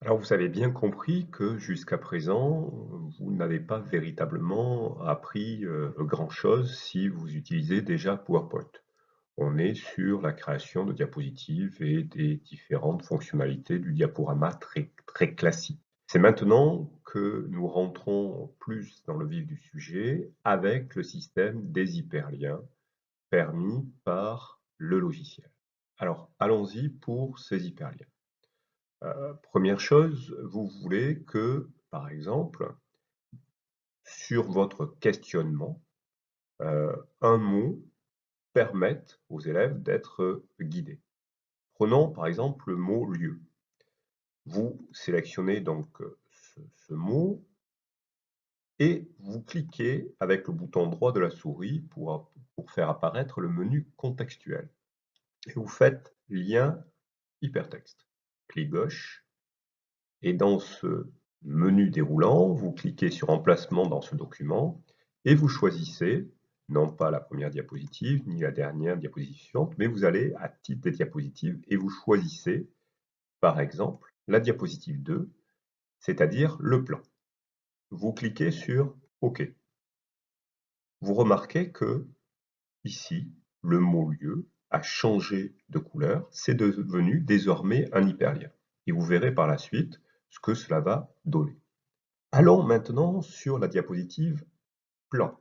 Alors vous avez bien compris que jusqu'à présent, vous n'avez pas véritablement appris, grand-chose si vous utilisez déjà PowerPoint. On est sur la création de diapositives et des différentes fonctionnalités du diaporama très très classique. C'est maintenant que nous rentrons plus dans le vif du sujet avec le système des hyperliens permis par le logiciel. Alors allons-y pour ces hyperliens. 1 chose, vous voulez que, par exemple, sur votre questionnement, un mot permette aux élèves d'être guidés. Prenons par exemple le mot «lieu». Vous sélectionnez donc, ce mot et vous cliquez avec le bouton droit de la souris pour faire apparaître le menu contextuel et vous faites «Lien hypertexte». Clic gauche. Et dans ce menu déroulant, vous cliquez sur Emplacement dans ce document et vous choisissez, non pas la première diapositive, ni la dernière diapositive suivante, mais vous allez à titre des diapositives et vous choisissez, par exemple, la diapositive 2, c'est-à-dire le plan. Vous cliquez sur OK. Vous remarquez que, ici, le mot lieu a changé de couleur, c'est devenu désormais un hyperlien. Et vous verrez par la suite ce que cela va donner. Allons maintenant sur la diapositive plan.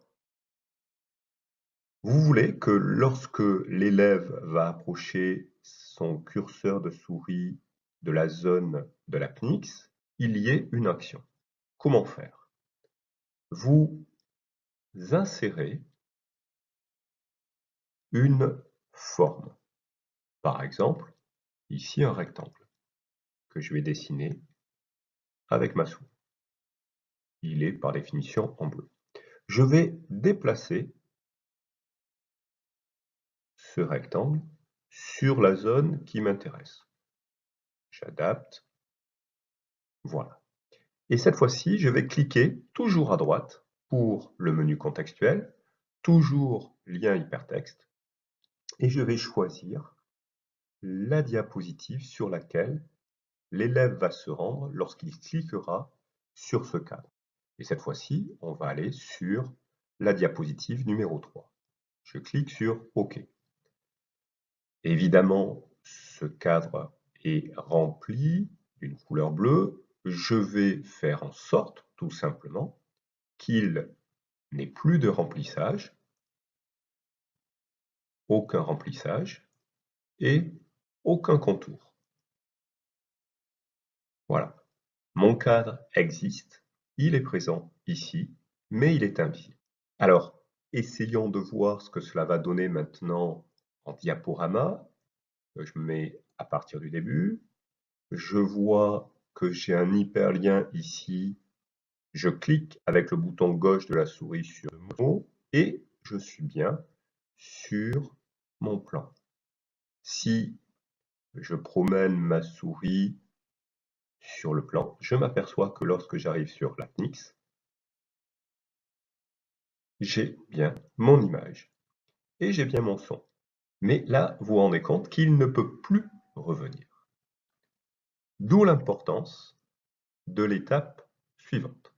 Vous voulez que lorsque l'élève va approcher son curseur de souris de la zone de la CNIX, il y ait une action. Comment faire? Vous insérez une forme. Par exemple, ici un rectangle que je vais dessiner avec ma souris. Il est par définition en bleu. Je vais déplacer ce rectangle sur la zone qui m'intéresse. J'adapte, voilà. Et cette fois-ci, je vais cliquer toujours à droite pour le menu contextuel, toujours lien hypertexte, et je vais choisir la diapositive sur laquelle l'élève va se rendre lorsqu'il cliquera sur ce cadre. Et cette fois-ci, on va aller sur la diapositive numéro 3. Je clique sur OK. Évidemment, ce cadre est rempli d'une couleur bleue. Je vais faire en sorte, tout simplement, qu'il n'ait plus de remplissage, aucun remplissage et aucun contour. Voilà. Mon cadre existe, il est présent ici, mais il est invisible. Alors, essayons de voir ce que cela va donner maintenant en diaporama. Je me mets à partir du début. Je vois que j'ai un hyperlien ici. Je clique avec le bouton gauche de la souris sur le mot et je suis bien sur mon plan. Si je promène ma souris sur le plan, je m'aperçois que lorsque j'arrive sur la CNIX, j'ai bien mon image et j'ai bien mon son. Mais là, vous vous rendez compte qu'il ne peut plus revenir. D'où l'importance de l'étape suivante.